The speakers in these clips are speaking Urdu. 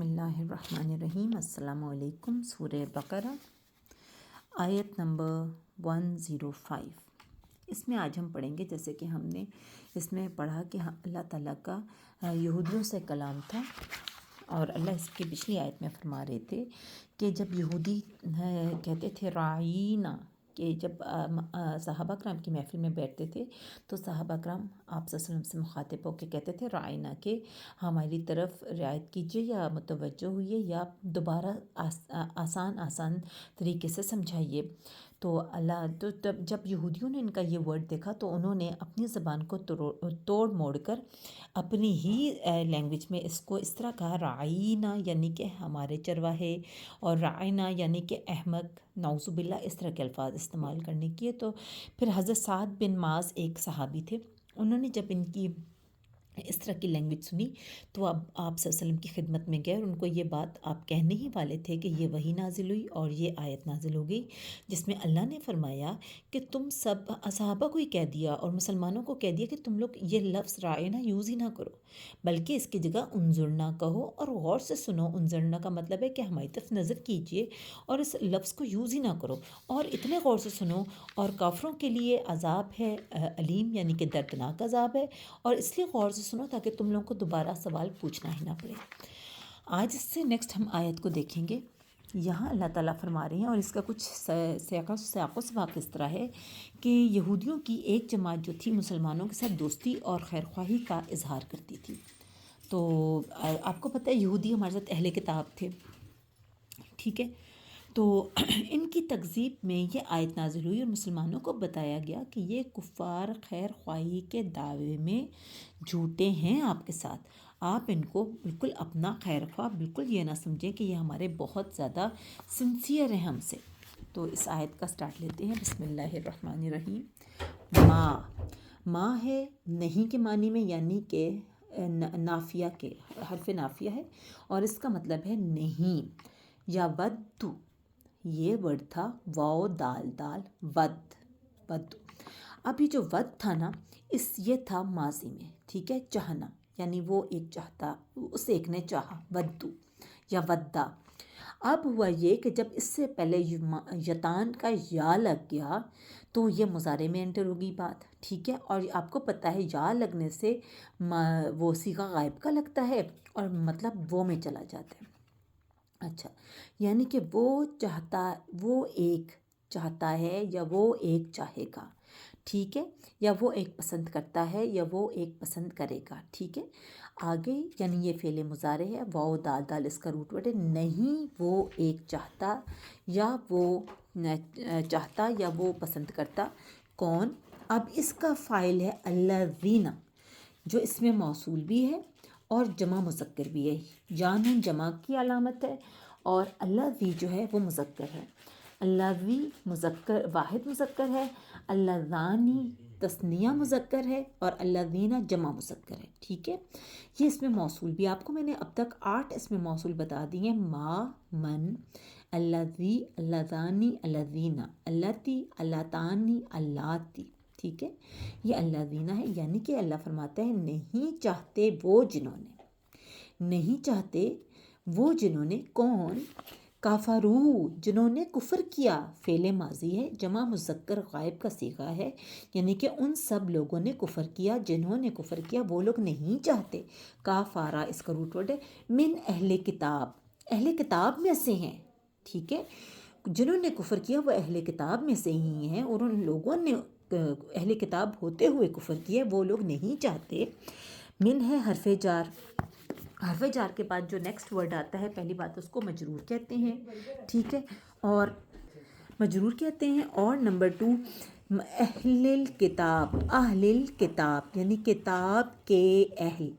بسم اللہ الرحمن الرحیم۔ السلام علیکم۔ سورہ بقرہ آیت نمبر 105۔ اس میں آج ہم پڑھیں گے، جیسے کہ ہم نے اس میں پڑھا کہ اللہ تعالیٰ کا یہودیوں سے کلام تھا، اور اللہ اس کی پچھلی آیت میں فرما رہے تھے کہ جب یہودی کہتے تھے رائینا، کہ جب صحابہ کرام کی محفل میں بیٹھتے تھے تو صحابہ کرام آپ صلی اللہ علیہ وسلم سے مخاطب ہو کے کہتے تھے رائینا، کہ ہماری طرف رعایت کیجیے یا متوجہ ہوئیے یا دوبارہ آسان طریقے سے سمجھائیے۔ تو جب یہودیوں نے ان کا یہ ورڈ دیکھا تو انہوں نے اپنی زبان کو توڑ موڑ کر اپنی ہی لینگویج میں اس کو اس طرح کہا رعینا، یعنی کہ ہمارے چرواہے، اور رعینا یعنی کہ احمق، نعوذ باللہ، اس طرح کے الفاظ استعمال کرنے کیے۔ تو پھر حضرت سعد بن معاذ ایک صحابی تھے، انہوں نے جب ان کی اس طرح کی لینگویج سنی تو اب آپ صلی اللہ علیہ وسلم کی خدمت میں گئے، اور ان کو یہ بات آپ کہنے ہی والے تھے کہ یہ وحی نازل ہوئی اور یہ آیت نازل ہو گئی، جس میں اللہ نے فرمایا کہ تم سب صحابہ کو ہی کہہ دیا اور مسلمانوں کو کہہ دیا کہ تم لوگ یہ لفظ رائنا یوز ہی نہ کرو، بلکہ اس کی جگہ انظرنا کہو اور غور سے سنو۔ انظرنا کا مطلب ہے کہ ہماری طرف نظر کیجئے اور اس لفظ کو یوز ہی نہ کرو، اور اتنے غور سے سنو۔ اور کافروں کے لیے عذاب ہے علیم، یعنی کہ دردناک عذاب ہے، اور اس لیے غور سے سنو تاکہ تم لوگوں کو دوبارہ سوال پوچھنا ہی نہ پڑے۔ آج اس سے نیکسٹ ہم آیت کو دیکھیں گے۔ یہاں اللہ تعالیٰ فرما رہے ہیں، اور اس کا کچھ سیاق و سباق اس طرح ہے کہ یہودیوں کی ایک جماعت جو تھی مسلمانوں کے ساتھ دوستی اور خیرخواہی کا اظہار کرتی تھی۔ تو آپ کو پتہ ہے یہودی ہمارے ساتھ اہل کتاب تھے، ٹھیک ہے؟ تو ان کی تکذیب میں یہ آیت نازل ہوئی اور مسلمانوں کو بتایا گیا کہ یہ کفار خیر خواہی کے دعوے میں جھوٹے ہیں آپ کے ساتھ، آپ ان کو بالکل اپنا خیر خواہ بالکل یہ نہ سمجھیں کہ یہ ہمارے بہت زیادہ سنسیئر ہیں ہم سے۔ تو اس آیت کا سٹارٹ لیتے ہیں، بسم اللہ الرحمن الرحیم۔ ماں ہے نہیں کے معنی میں، یعنی کہ نافیہ کے حرف نافیہ ہے، اور اس کا مطلب ہے نہیں، یا ودو، یہ ورڈ تھا واو دال دال ود۔ اب یہ جو ود تھا نا، یہ تھا ماضی میں، ٹھیک ہے، چاہنا، یعنی وہ ایک چاہتا، اس ایک نے چاہا، ودو یا ودا۔ اب ہوا یہ کہ جب اس سے پہلے یتان کا یا لگ گیا تو یہ مضارع میں انٹر ہوگی بات، ٹھیک ہے، اور آپ کو پتہ ہے یا لگنے سے وہ صیغہ غائب کا لگتا ہے اور مطلب وہ میں چلا جاتا ہے۔ اچھا، یعنی کہ وہ ایک چاہتا ہے یا وہ ایک چاہے گا، ٹھیک ہے، یا وہ ایک پسند کرتا ہے یا وہ ایک پسند کرے گا، ٹھیک ہے۔ آگے یعنی یہ فعل مضارع ہے، واو دال دال اس کا روٹ ورڈ ہے، نہیں وہ ایک چاہتا یا وہ پسند کرتا، کون؟ اب اس کا فاعل ہے الذین، جو اس میں موصول بھی ہے اور جمع مذکر بھی ہے، یعنی جمع کی علامت ہے، اور الذی جو ہے وہ مذکر ہے۔ الذی مذکر واحد مذکر ہے، اللذانی تثنیہ مذکر ہے، اور الذین جمع مذکر ہے، ٹھیک ہے۔ یہ اس میں موصول بھی، آپ کو میں نے اب تک 8 اس میں موصول بتا دی ہیں، ما، من، الذی، اللذانی، الذین، اللتی، اللتانی، اللاتی، ٹھیک ہے۔ یہ الذین ہے، یعنی کہ اللہ فرماتا ہے نہیں چاہتے وہ جنہوں نے، نہیں چاہتے وہ جنہوں نے، کون؟ کافرو، جنہوں نے کفر کیا، فعل ماضی ہے، جمع مذکر غائب کا صیغہ ہے، یعنی کہ ان سب لوگوں نے کفر کیا، جنہوں نے کفر کیا وہ لوگ نہیں چاہتے، کافارا اس کا روٹ ورڈ ہے، من اہل کتاب، اہل کتاب میں سے ہیں، ٹھیک ہے، جنہوں نے کفر کیا وہ اہل کتاب میں سے ہی ہیں، اور ان لوگوں نے اہل کتاب ہوتے ہوئے کفر کیا وہ لوگ نہیں چاہتے۔ من ہے حرف جار، حرف جار کے بعد جو نیکسٹ ورڈ آتا ہے پہلی بات اس کو مجرور کہتے ہیں، ٹھیک ہے، اور مجرور کہتے ہیں، اور نمبر 2 اہل الکتاب، اہل الکتاب یعنی کتاب کے اہل۔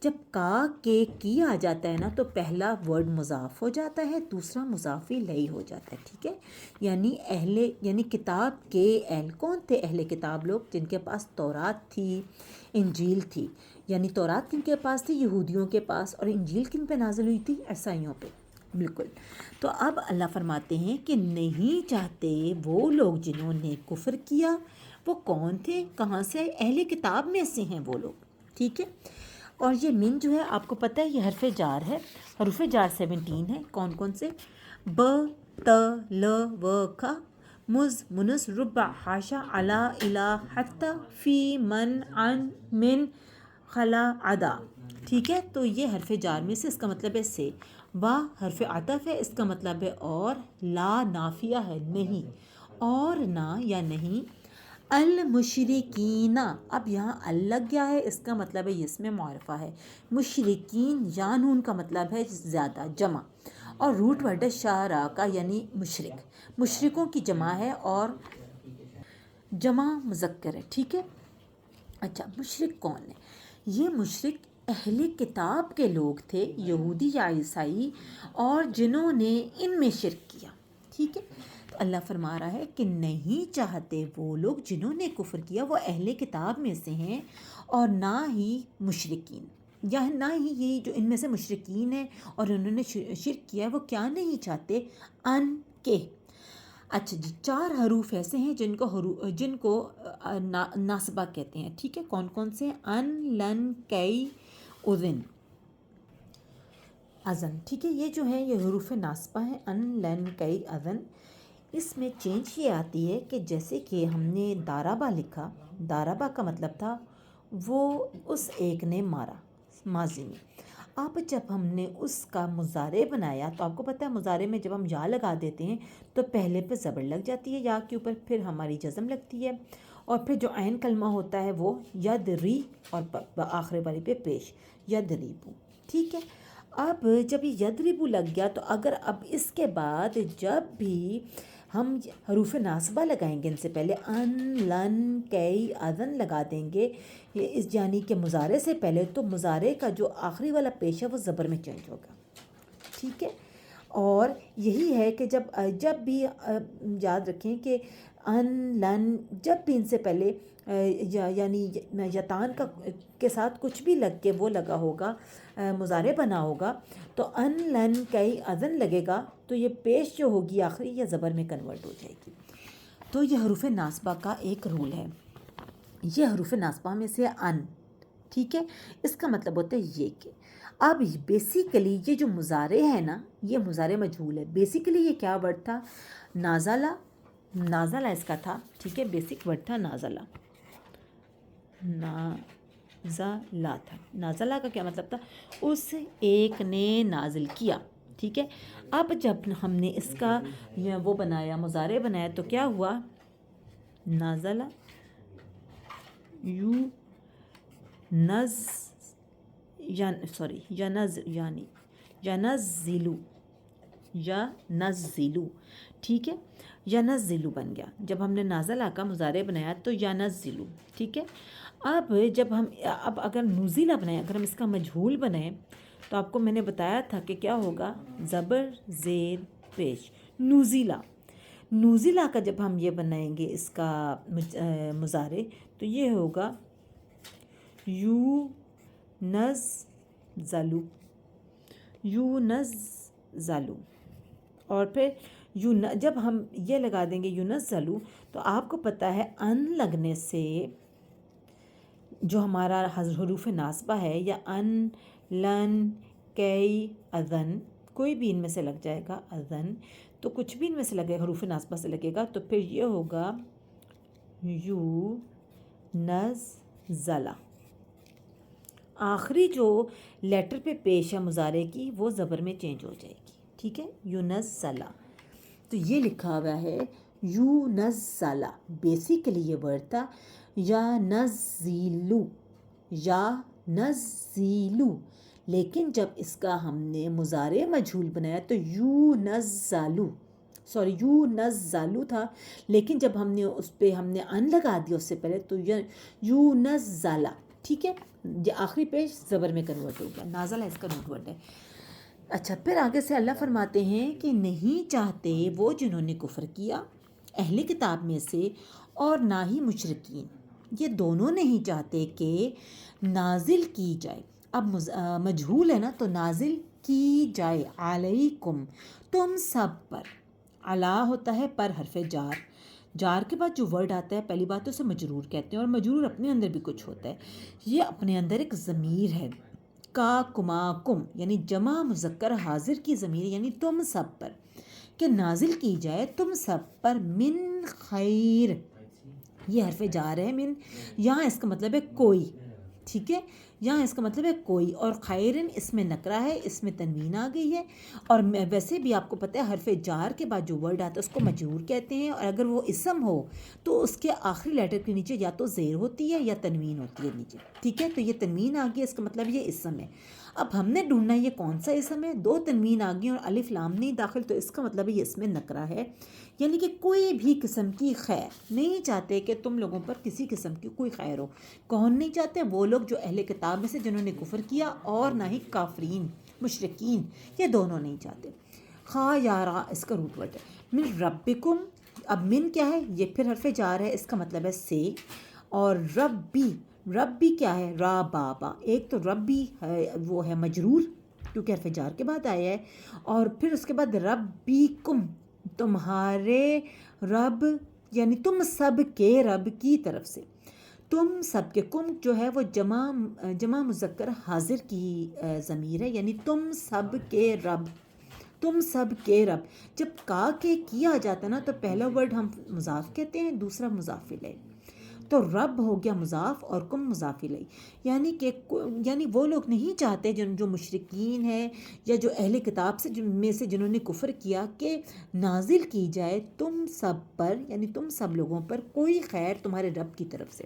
جب کا کے کی آ جاتا ہے نا تو پہلا ورڈ مضاف ہو جاتا ہے، دوسرا مضاف الیہ ہو جاتا ہے، ٹھیک ہے، یعنی کتاب کے اہل کون تھے؟ اہل کتاب لوگ جن کے پاس تورات تھی، انجیل تھی، یعنی تورات کن کے پاس تھی؟ یہودیوں کے پاس، اور انجیل کن پہ نازل ہوئی تھی؟ عیسائیوں پہ، بالکل۔ تو اب اللہ فرماتے ہیں کہ نہیں چاہتے وہ لوگ جنہوں نے کفر کیا، وہ کون تھے؟ کہاں سے؟ اہل کتاب میں سے ہیں وہ لوگ، ٹھیک ہے۔ اور یہ من جو ہے آپ کو پتہ ہے یہ حرف جار ہے، حروف جار 17 ہے. کون کون سے؟ ب، ت، ل، و، ک، مز، منس، ربع، حاشا، علا، الا، حتی، فی، من، عن، من، خلا، عدا. ٹھیک ہے، تو یہ حرف جار میں سے اس کا مطلب ہے سے. وا حرف عطف ہے، اس کا مطلب ہے اور. لا نافیہ ہے، نہیں، اور نہ یا نہیں. المشرکین، اب یہاں ال لگ گیا ہے، اس کا مطلب ہے اس میں معرفہ ہے. مشرکین یا نون کا مطلب ہے زیادہ، جمع. اور روٹ ورڈ ہے شارکا یعنی مشرک، مشرکوں کی جمع ہے اور جمع مذکر ہے. ٹھیک ہے. اچھا، مشرک کون ہے؟ یہ مشرک اہل کتاب کے لوگ تھے، یہودی یا عیسائی، اور جنہوں نے ان میں شرک کیا. ٹھیک ہے. تو اللہ فرما رہا ہے کہ نہیں چاہتے وہ لوگ جنہوں نے کفر کیا، وہ اہل کتاب میں سے ہیں، اور نہ ہی مشرکین، یا نہ ہی یہ جو ان میں سے مشرکین ہیں اور انہوں نے شرک کیا ہے، وہ کیا نہیں چاہتے؟ ان کے. اچھا جی، 4 حروف ایسے ہیں جن کو ناصبہ کہتے ہیں. ٹھیک ہے، کون کون سے؟ ان، لن، کئی، اذن، اذن. ٹھیک ہے، یہ جو ہے یہ حروف ناصبہ ہیں، ان، لن، کئی، اذن. اس میں چینج یہ آتی ہے کہ جیسے کہ ہم نے دارابا لکھا، دارابا کا مطلب تھا وہ اس ایک نے مارا ماضی میں. اب جب ہم نے اس کا مضارع بنایا تو آپ کو پتہ ہے مضارع میں جب ہم یا لگا دیتے ہیں تو پہلے پہ زبر لگ جاتی ہے یا کے اوپر، پھر ہماری جزم لگتی ہے، اور پھر جو عین کلمہ ہوتا ہے وہ یدری، اور آخری والی پہ پیش، یدریبو. ٹھیک ہے. اب جب یہ یدریبو لگ گیا تو اگر اب اس کے بعد جب بھی ہم حروف ناصبہ لگائیں گے، ان سے پہلے ان، لن، کئی، اذن لگا دیں گے اس یعنی کہ مضارع سے پہلے، تو مضارع کا جو آخری والا پیش ہے وہ زبر میں چینج ہوگا. ٹھیک ہے. اور یہی ہے کہ جب بھی یاد رکھیں کہ ان، لن، جب بھی ان سے پہلے یعنی یتان کے ساتھ کچھ بھی لگ کے وہ لگا ہوگا، مضارع بنا ہوگا، تو ان، لن، کئی، اذن لگے گا تو یہ پیش جو ہوگی آخری یہ زبر میں کنورٹ ہو جائے گی. تو یہ حروف ناصبہ کا ایک رول ہے. یہ حروف ناصبہ میں سے ان. ٹھیک ہے. اس کا مطلب ہوتا ہے یہ کہ اب بیسیکلی یہ جو مضارع ہے نا، یہ مضارع مجہول ہے. بیسیکلی یہ کیا ورڈ تھا؟ نازلہ، نازلہ اس کا تھا. ٹھیک ہے، بیسک ورڈ تھا نازلہ، نازلہ تھا. نازلہ کا کیا مطلب تھا؟ اس ایک نے نازل کیا. ٹھیک ہے. اب جب ہم نے اس کا وہ بنایا، مضارع بنایا، تو کیا ہوا؟ نازلہ یو نز ینزلو. ٹھیک ہے، ینزلو بن گیا. جب ہم نے نازلہ کا مضارع بنایا تو ینزلو. ٹھیک ہے. اب اگر نزلہ بنائیں، اگر ہم اس کا مجہول بنائیں تو آپ کو میں نے بتایا تھا کہ کیا ہوگا؟ زبر زیر پیش، نزلہ. نزلہ کا جب ہم یہ بنائیں گے اس کا مضارع تو یہ ہوگا یو نزلو، یو نزلو. اور پھر جب ہم یہ لگا دیں گے یو نزلو تو آپ کو پتہ ہے ان لگنے سے جو ہمارا حروف ناصبہ ہے، یا ان، لن، کئی، اذن، کوئی بھی ان میں سے لگ جائے گا، اذن، تو کچھ بھی ان میں سے لگے حروف ناصبہ سے لگے گا تو پھر یہ ہوگا یو نزلہ. آخری جو لیٹر پہ پیش ہے مضارع کی وہ زبر میں چینج ہو جائے گی. ٹھیک ہے، یو نزلہ. تو یہ لکھا ہوا ہے یو نزلہ. بیسیکلی یہ ورڈ تھا یا نزیلو، یا نزیلو، لیکن جب اس کا ہم نے مضارع مجہول بنایا تو یو نزلو تھا، لیکن جب ہم نے اس پہ ہم نے ان لگا دیا اس سے پہلے تو یو نزلہ. ٹھیک ہے، یہ آخری پیش زبر میں کنورٹ ہو گیا. نازلہ اس کا روٹ ورڈ ہے. اچھا، پھر آگے سے اللہ فرماتے ہیں کہ نہیں چاہتے وہ جنہوں نے کفر کیا اہل کتاب میں سے، اور نہ ہی مشرکین، یہ دونوں نہیں چاہتے کہ نازل کی جائے. اب مجہول ہے نا، تو نازل کی جائے علیکم، تم سب پر. علا ہوتا ہے پر حرف جار. جار کے بعد جو ورڈ آتا ہے پہلی بات تو اسے مجرور کہتے ہیں، اور مجرور اپنے اندر بھی کچھ ہوتا ہے. یہ اپنے اندر ایک ضمیر ہے کا کماکم یعنی جمع مذکر حاضر کی ضمیر یعنی تم سب پر، کہ نازل کی جائے تم سب پر من خیر، یہ حرف جار ہے من، یہاں اس کا مطلب ہے کوئی، ٹھیک ہے، یہاں اس کا مطلب ہے کوئی، اور خیرن اس میں نکرہ ہے، اس میں تنوین آ گئی ہے، اور ویسے بھی آپ کو پتہ ہے حرف جار کے بعد جو ورڈ آتا ہے اس کو مجرور کہتے ہیں، اور اگر وہ اسم ہو تو اس کے آخری لیٹر کے نیچے یا تو زیر ہوتی ہے یا تنوین ہوتی ہے نیچے، ٹھیک ہے، تو یہ تنوین آ گئی، اس کا مطلب یہ اسم ہے۔ اب ہم نے ڈھونڈنا یہ کون سا اسم ہے، دو تنوین آ گئی اور الف لام نہیں داخل، تو اس کا مطلب یہ اس میں نکرہ ہے، یعنی کہ کوئی بھی قسم کی خیر نہیں چاہتے کہ تم لوگوں پر کسی قسم کی کوئی خیر ہو۔ کون نہیں چاہتے؟ وہ لوگ جو اہل کتاب میں سے جنہوں نے کفر کیا، اور نہ ہی کافرین مشرکین، یہ دونوں نہیں چاہتے۔ خا یا را اس کا روٹ ورڈ ہے۔ من ربکم، اب من کیا ہے؟ یہ پھر حرف جار ہے، اس کا مطلب ہے سے، اور ربی، ربی کیا ہے؟ را بابا، ایک تو ربی ہے وہ ہے مجرور کیونکہ حرف جار کے بعد آیا ہے، اور پھر اس کے بعد ربیکم تمہارے رب یعنی تم سب کے رب کی طرف سے، تم سب کے، کم جو ہے وہ جمع مذکر حاضر کی ضمیر ہے، یعنی تم سب کے رب، تم سب کے رب۔ جب کا کے کیا جاتا ہے نا تو پہلا ورڈ ہم مضاف کہتے ہیں، دوسرا مضاف الیہ، تو رب ہو گیا مضاف اور کم مضاف الیہ، یعنی کہ یعنی وہ لوگ نہیں چاہتے جو مشرکین ہیں یا جو اہل کتاب سے میں سے جنہوں نے کفر کیا، کہ نازل کی جائے تم سب پر یعنی تم سب لوگوں پر کوئی خیر تمہارے رب کی طرف سے۔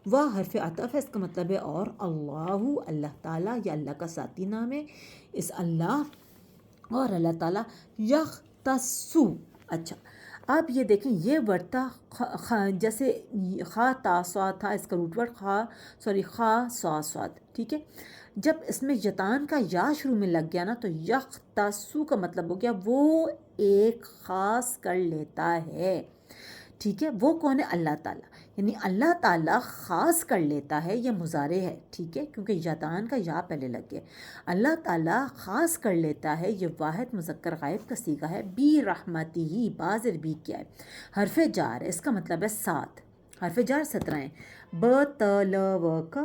وہ حرف عطف ہے، اس کا مطلب ہے اور، اللہ، اللہ تعالیٰ، یا اللہ کا ذاتی نام ہے اس اللہ، اور اللہ تعالیٰ یختصو۔ اچھا اب یہ دیکھیں یہ ورڈ تھا جیسے خا تا سوا تھا، اس کا روٹ ورڈ خا سوا سواد، ٹھیک ہے، جب اس میں یتان کا یا شروع میں لگ گیا نا تو یختصو کا مطلب ہو گیا وہ ایک خاص کر لیتا ہے، ٹھیک ہے، وہ کون ہے؟ اللہ تعالیٰ، یعنی اللہ تعالیٰ خاص کر لیتا ہے، یہ مضارع ہے، ٹھیک ہے، کیونکہ یتان کا یا پہلے لگ گیا، اللہ تعالیٰ خاص کر لیتا ہے، یہ واحد مذکر غائب کا صیغہ ہے، بی رحمتی ہی، بازر بھی کیا ہے؟ حرف جار ہے، اس کا مطلب ہے ساتھ، حرف جار 17 ہیں، ب ت ل و ک،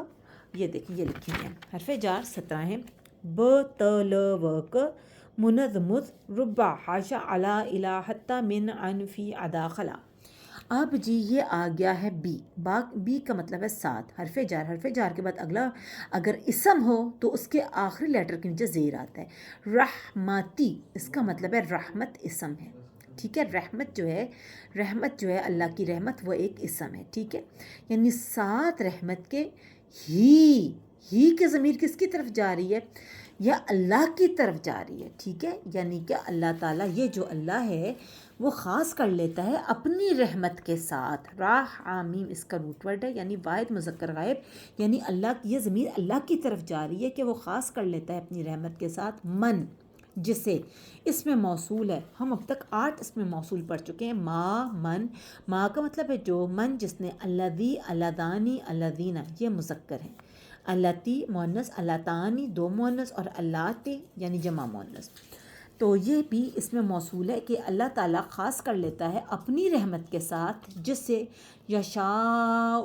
یہ دیکھیں یہ لکھی ہیں، حرف جار 17 ہیں، ب ت ل و ک، مند مذ ربع حاشا علا الہ حتی من عن فی عدا خلا۔ اب جی یہ آ گیا ہے بی، بی کا مطلب ہے ساتھ، حرف جار، حرف جار کے بعد اگلا اگر اسم ہو تو اس کے آخری لیٹر کے نیچے زیر آتا ہے، رحمتی، اس کا مطلب ہے رحمت اسم ہے، ٹھیک ہے، رحمت جو ہے اللہ کی رحمت وہ ایک اسم ہے، ٹھیک ہے، یعنی ساتھ رحمت کے، ہی کے ضمیر کس کی طرف جا رہی ہے؟ یا اللہ کی طرف جا رہی ہے، ٹھیک ہے، یعنی کہ اللہ تعالیٰ، یہ جو اللہ ہے وہ خاص کر لیتا ہے اپنی رحمت کے ساتھ، راہ آمیم اس کا روٹ ورڈ ہے، یعنی واحد مذکر غائب، یعنی اللہ، یہ ضمیر اللہ کی طرف جا رہی ہے کہ وہ خاص کر لیتا ہے اپنی رحمت کے ساتھ من، جسے اس میں موصول ہے، ہم اب تک 8 اس میں موصول پڑھ چکے ہیں، ما، من، ما کا مطلب ہے جو، من جس نے، الذی، اللذانی، الذین یہ مذکر ہیں، اللتی مؤنث، اللتانی 2 مؤنث، اور اللاتی یعنی جمع مؤنث، تو یہ بھی اس میں موصول ہے کہ اللہ تعالیٰ خاص کر لیتا ہے اپنی رحمت کے ساتھ جس سے یشاء،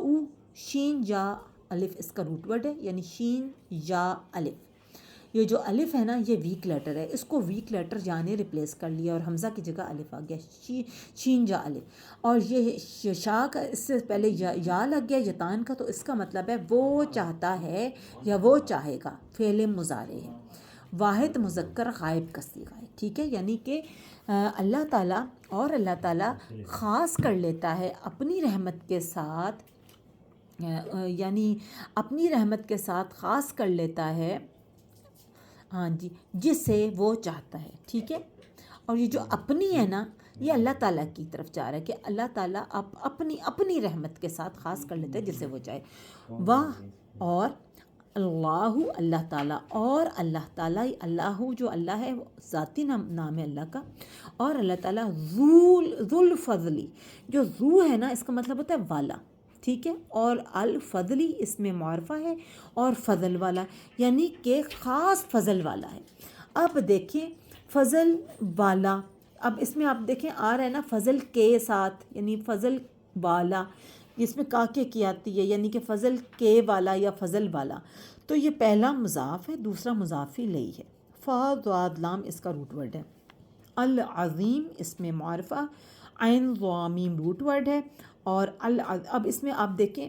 شین یا الف اس کا روٹ ورڈ ہے، یعنی شین یا الف، یہ جو الف ہے نا یہ ویک لیٹر ہے، اس کو ویک لیٹر یا نے ریپلیس کر لیا اور حمزہ کی جگہ الف آ گیا، شین یا الف، اور یہ شاء کا اس سے پہلے یا لگ گیا یتان کا، تو اس کا مطلب ہے وہ چاہتا ہے یا وہ چاہے گا، فعل مضارع ہے، واحد مذکر غائب کا صیغہ ہے، ٹھیک ہے، یعنی کہ اللہ تعالیٰ خاص کر لیتا ہے اپنی رحمت کے ساتھ، یعنی اپنی رحمت کے ساتھ خاص کر لیتا ہے، ہاں جی، جس سے وہ چاہتا ہے، ٹھیک ہے، اور یہ جو اپنی ہے نا یہ اللہ تعالیٰ کی طرف جا رہا ہے کہ اللہ تعالیٰ اپنی رحمت کے ساتھ خاص کر لیتا ہے جس سے وہ چاہے، اور اللہ تعالیٰ، اور اللہ تعالیٰ، اللہ جو اللہ ہے ذاتی نام ہے اللہ کا، اور اللہ تعالیٰ ذو الفضلی، جو ذو ہے نا اس کا مطلب ہوتا ہے والا، ٹھیک ہے، اور الفضلی اس میں معرفہ ہے، اور فضل والا یعنی کہ خاص فضل والا ہے۔ اب دیکھیں فضل والا، اب اس میں آپ دیکھیں آ رہا ہے نا فضل کے ساتھ، یعنی فضل والا، اس میں کا کے کی آتی ہے، یعنی کہ فضل کے والا یا فضل والا، تو یہ پہلا مضاف ہے، دوسرا مضاف الیہ ہے۔ فا ضاد لام اس کا روٹ ورڈ ہے۔ العظیم اس میں معرفہ، عین ضا میم روٹ ورڈ ہے، اور اب اس میں آپ دیکھیں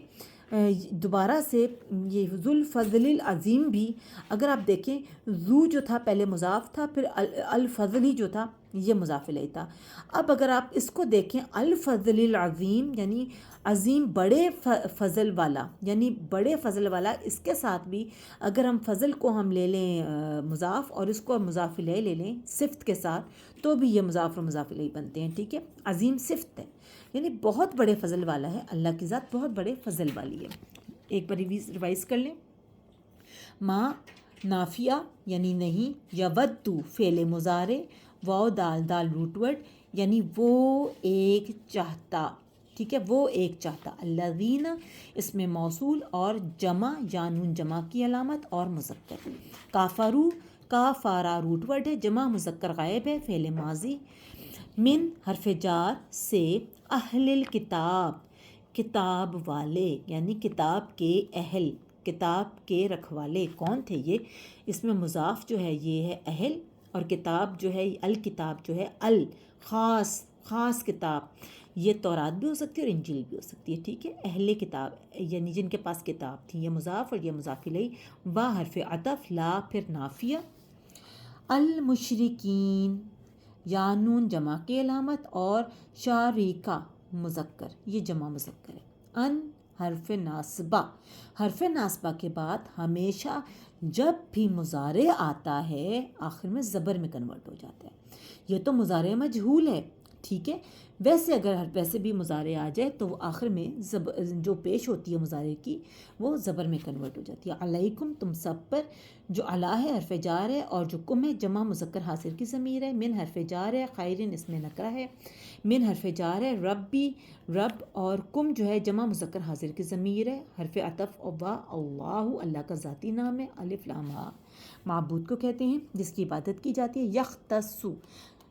دوبارہ سے یہ ذو الفضل العظیم بھی، اگر آپ دیکھیں ذو جو تھا پہلے مضاف تھا، پھر الفضلی جو تھا یہ مضاف الیہ تھا۔ اب اگر آپ اس کو دیکھیں الفضل العظیم یعنی عظیم بڑے فضل والا، یعنی بڑے فضل والا، اس کے ساتھ بھی اگر ہم فضل کو ہم لے لیں مضاف اور اس کو مضاف الیہ لے لیں صفت کے ساتھ، تو بھی یہ مضاف اور مضاف الیہ بنتے ہیں، ٹھیک ہے۔ عظیم صفت ہے یعنی بہت بڑے فضل والا ہے، اللہ کی ذات بہت بڑے فضل والی ہے۔ ایک بار ریوائز کر لیں۔ ما نافیہ یعنی نہیں، یودو فعل مضارع، واو دال دال روٹ ورڈ یعنی وہ ایک چاہتا، ٹھیک ہے، وہ ایک چاہتا۔ الذین اس میں موصول اور جمع یا نون جمع کی علامت اور مذکر۔ کافرو کافارا روٹ ورڈ ہے، جمع مذکر غائب ہے، فعل ماضی۔ من حرف جار سے، اہل الکتاب کتاب والے یعنی کتاب کے اہل، کتاب کے رکھوالے کون تھے یہ، اس میں مضاف جو ہے یہ ہے اہل، اور کتاب جو ہے الکتاب جو ہے خاص خاص کتاب، یہ تورات بھی ہو سکتی ہے اور انجیل بھی ہو سکتی ہے، ٹھیک ہے۔ اہل کتاب یعنی جن کے پاس کتاب تھی، یہ مضاف اور یہ مضاف الیہ۔ با حرف عطف، لا پھر نافیہ۔ المشرکین یا نون جمع کی علامت اور شاریکہ مذکر، یہ جمع مذکر ہے۔ ان حرف ناصبہ، حرف ناصبہ کے بعد ہمیشہ جب بھی مضارع آتا ہے آخر میں زبر میں کنورٹ ہو جاتا ہے، یہ تو مضارع مجہول ہے، ٹھیک ہے۔ ویسے بھی مضارع آ جائے تو وہ آخر میں جو پیش ہوتی ہے مضارع کی وہ زبر میں کنورٹ ہو جاتی ہے۔ علیکم تم سب پر، جو علی ہے حرف جار ہے، اور جو کم ہے جمع مذکر حاضر کی ضمیر ہے۔ من حرف جار ہے، خیرن اس میں نکرہ ہے۔ من حرف جار ہے، ربی رب، اور کم جو ہے جمع مذکر حاضر کی ضمیر ہے۔ حرف عطف و اللہ، اللہ کا ذاتی نام ہے۔ الف لام ہا معبود کو کہتے ہیں جس کی عبادت کی جاتی ہے۔ یختصو،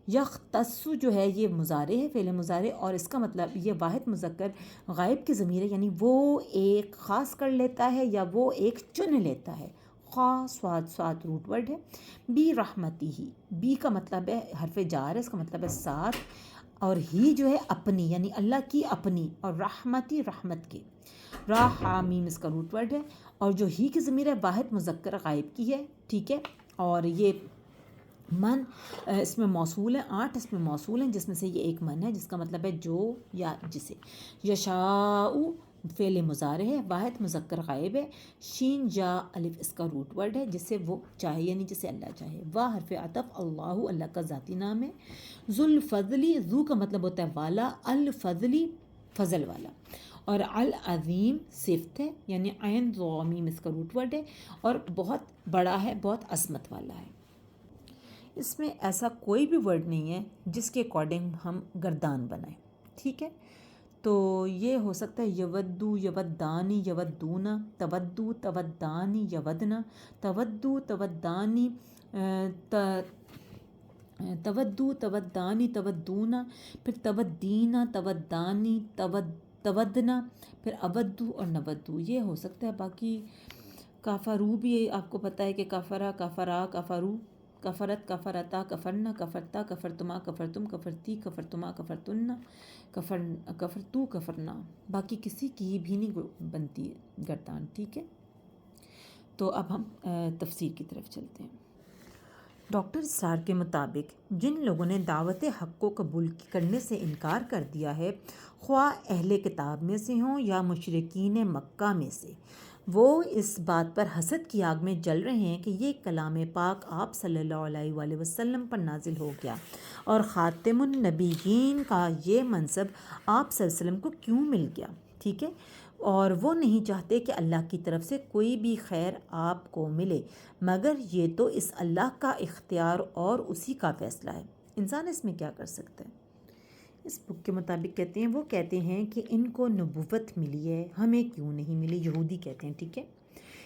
یختصو جو ہے یہ مضارع ہے، فعل مضارع، اور اس کا مطلب یہ واحد مذکر غائب کی ضمیر ہے، یعنی وہ ایک خاص کر لیتا ہے یا وہ ایک چن لیتا ہے۔ خواہ سواد روٹ ورڈ ہے۔ بی رحمتی ہی، بی کا مطلب ہے حرف جار ہے، اس کا مطلب ہے ساتھ، اور ہی جو ہے اپنی، یعنی اللہ کی اپنی، اور رحمتی رحمت کے۔ حامیم اس کا روٹ ورڈ ہے، اور جو ہی کی ضمیر ہے واحد مذکر غائب کی ہے، ٹھیک ہے۔ اور یہ من اس میں موصول ہے، 8 اس میں موصول ہیں جس میں سے یہ ایک من ہے جس کا مطلب ہے جو یا جسے۔ یشاء فعل مضارع ہے، واحد مذکر غائب ہے، شین یا الف اس کا روٹ ورڈ ہے، جسے وہ چاہے یعنی جسے اللہ چاہے۔ وا حرف عطف، اللہ اللہ کا ذاتی نام ہے۔ ذو الفضلی، ذو کا مطلب ہوتا ہے والا، الفضلی فضل والا، اور العظیم صفت ہے، یعنی عین ضا میم اس کا روٹ ورڈ ہے، اور بہت بڑا ہے، بہت عظمت والا ہے۔ اس میں ایسا کوئی بھی ورڈ نہیں ہے جس کے اکارڈنگ ہم گردان بنائیں، ٹھیک ہے۔ تو یہ ہو سکتا ہے یودو، یودانی، یودونا، تودو، تودانی، یودنا، تودو، تودانی، تودو، تودانی، تودونا، پھر تودینا، تودانی، تودنا، پھر اودو اور نودو، یہ ہو سکتا ہے۔ باقی کافرو بھی آپ کو پتہ ہے کہ کافرا، کافرا، کافرو، کفرت، کفرتا، کفرنا، کفرتا، کفرتما، کفرتم، کفرتی، کفرتما، کفرتن، کفرتو، کفرنا، باقی کسی کی بھی نہیں بنتی گردان، ٹھیک ہے۔ تو اب ہم تفسیر کی طرف چلتے ہیں۔ ڈاکٹر اسرار کے مطابق جن لوگوں نے دعوت حق کو قبول کرنے سے انکار کر دیا ہے، خواہ اہل کتاب میں سے ہوں یا مشرکین مکہ میں سے، وہ اس بات پر حسد کی آگ میں جل رہے ہیں کہ یہ کلام پاک آپ صلی اللہ علیہ وآلہ وسلم پر نازل ہو گیا، اور خاتم النبیین کا یہ منصب آپ صلی اللہ علیہ وسلم کو کیوں مل گیا، ٹھیک ہے۔ اور وہ نہیں چاہتے کہ اللہ کی طرف سے کوئی بھی خیر آپ کو ملے، مگر یہ تو اس اللہ کا اختیار اور اسی کا فیصلہ ہے، انسان اس میں کیا کر سکتا ہے۔ اس بک کے مطابق کہتے ہیں، وہ کہتے ہیں کہ ان کو نبوت ملی ہے، ہمیں کیوں نہیں ملی، یہودی کہتے ہیں، ٹھیک ہے۔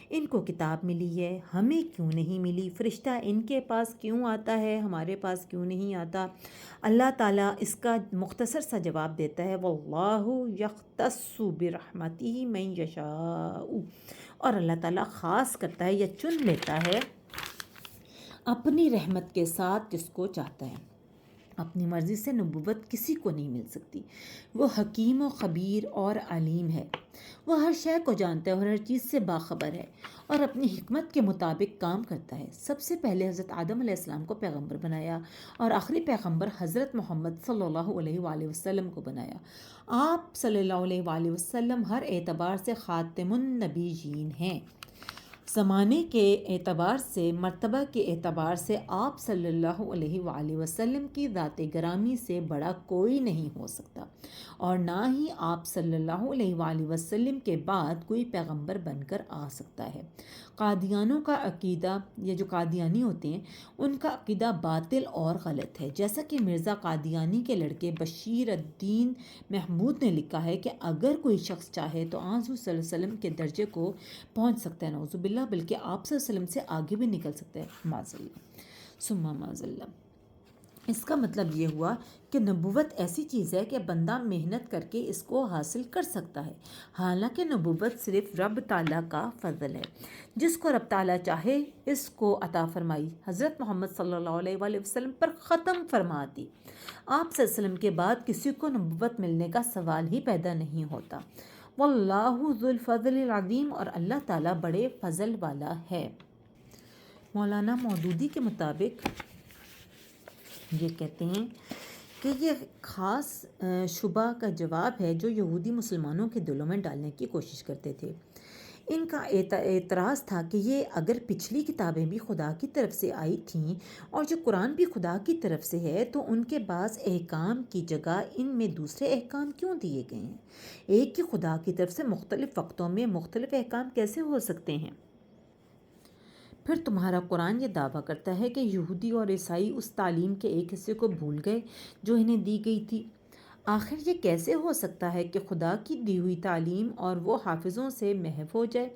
ان کو کتاب ملی ہے، ہمیں کیوں نہیں ملی؟ فرشتہ ان کے پاس کیوں آتا ہے، ہمارے پاس کیوں نہیں آتا؟ اللہ تعالیٰ اس کا مختصر سا جواب دیتا ہے، واللہ یختص برحمتہ من یشاء، اور اللہ تعالیٰ خاص کرتا ہے یا چن لیتا ہے اپنی رحمت کے ساتھ جس کو چاہتا ہے۔ اپنی مرضی سے نبوت کسی کو نہیں مل سکتی۔ وہ حکیم و خبیر اور علیم ہے، وہ ہر شے کو جانتا ہے اور ہر چیز سے باخبر ہے اور اپنی حکمت کے مطابق کام کرتا ہے۔ سب سے پہلے حضرت آدم علیہ السلام کو پیغمبر بنایا اور آخری پیغمبر حضرت محمد صلی اللہ علیہ وآلہ وسلم کو بنایا۔ آپ صلی اللہ علیہ وآلہ وسلم ہر اعتبار سے خاتم النبیین ہیں۔ زمانے کے اعتبار سے، مرتبہ کے اعتبار سے آپ صلی اللہ علیہ وآلہ وسلم کی ذات گرامی سے بڑا کوئی نہیں ہو سکتا، اور نہ ہی آپ صلی اللہ علیہ وآلہ وسلم کے بعد کوئی پیغمبر بن کر آ سکتا ہے۔ قادیانوں کا عقیدہ، یہ جو قادیانی ہوتے ہیں، ان کا عقیدہ باطل اور غلط ہے۔ جیسا کہ مرزا قادیانی کے لڑکے بشیر الدین محمود نے لکھا ہے کہ اگر کوئی شخص چاہے تو حضور صلی اللہ علیہ وسلم کے درجے کو پہنچ سکتا ہے، نعوذ باللہ، بلکہ آپ صلی اللہ علیہ وسلم سے آگے بھی نکل سکتا ہے، معاذ اللہ ثم معاذ اللہ۔ اس کا مطلب یہ ہوا کہ نبوت ایسی چیز ہے کہ بندہ محنت کر کے اس کو حاصل کر سکتا ہے، حالانکہ نبوت صرف رب تعالیٰ کا فضل ہے۔ جس کو رب تعالیٰ چاہے اس کو عطا فرمائی، حضرت محمد صلی اللہ علیہ وآلہ وسلم پر ختم فرما دی۔ آپ صلی اللہ علیہ وسلم کے بعد کسی کو نبوت ملنے کا سوال ہی پیدا نہیں ہوتا۔ واللہ ذو الفضل العظیم، اور اللہ تعالیٰ بڑے فضل والا ہے۔ مولانا مودودی کے مطابق یہ کہتے ہیں کہ یہ خاص شبہ کا جواب ہے جو یہودی مسلمانوں کے دلوں میں ڈالنے کی کوشش کرتے تھے۔ ان کا اعتراض تھا کہ یہ اگر پچھلی کتابیں بھی خدا کی طرف سے آئی تھیں اور جو قرآن بھی خدا کی طرف سے ہے، تو ان کے بعض احکام کی جگہ ان میں دوسرے احکام کیوں دیے گئے ہیں؟ ایک ہی خدا کی طرف سے مختلف وقتوں میں مختلف احکام کیسے ہو سکتے ہیں؟ پھر تمہارا قرآن یہ دعویٰ کرتا ہے کہ یہودی اور عیسائی اس تعلیم کے ایک حصے کو بھول گئے جو انہیں دی گئی تھی۔ آخر یہ کیسے ہو سکتا ہے کہ خدا کی دی ہوئی تعلیم اور وہ حافظوں سے محو ہو جائے؟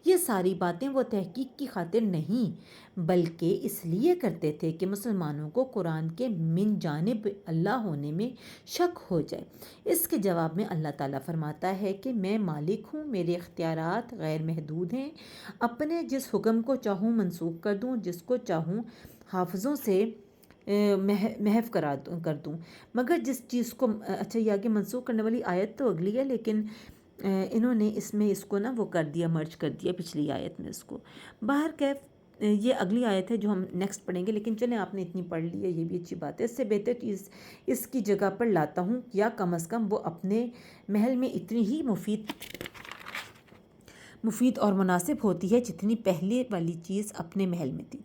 یہ ساری باتیں وہ تحقیق کی خاطر نہیں بلکہ اس لیے کرتے تھے کہ مسلمانوں کو قرآن کے من جانب اللہ ہونے میں شک ہو جائے۔ اس کے جواب میں اللہ تعالیٰ فرماتا ہے کہ میں مالک ہوں، میرے اختیارات غیر محدود ہیں، اپنے جس حکم کو چاہوں منسوخ کر دوں، جس کو چاہوں حافظوں سے محو کر دوں، مگر جس چیز کو اچھا یہ آگے منسوخ کرنے والی آیت تو اگلی ہے، لیکن انہوں نے اس میں اس کو نا وہ کر دیا، مرج کر دیا پچھلی آیت میں اس کو۔ بہرکیف یہ اگلی آیت ہے جو ہم نیکسٹ پڑھیں گے، لیکن چلیں آپ نے اتنی پڑھ لی ہے، یہ بھی اچھی بات ہے۔ اس سے بہتر چیز اس کی جگہ پر لاتا ہوں، یا کم از کم وہ اپنے محل میں اتنی ہی مفید اور مناسب ہوتی ہے جتنی پہلے والی چیز اپنے محل میں تھی۔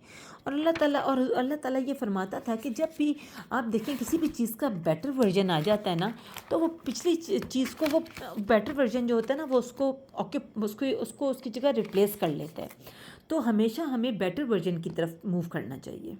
اور اللہ تعالیٰ یہ فرماتا تھا کہ جب بھی آپ دیکھیں کسی بھی چیز کا بیٹر ورژن آ جاتا ہے نا، تو وہ پچھلی چیز کو، وہ بیٹر ورژن جو ہوتا ہے نا، وہ اس کو اس کی جگہ ریپلیس کر لیتا ہے۔ تو ہمیشہ ہمیں بیٹر ورژن کی طرف موو کرنا چاہیے۔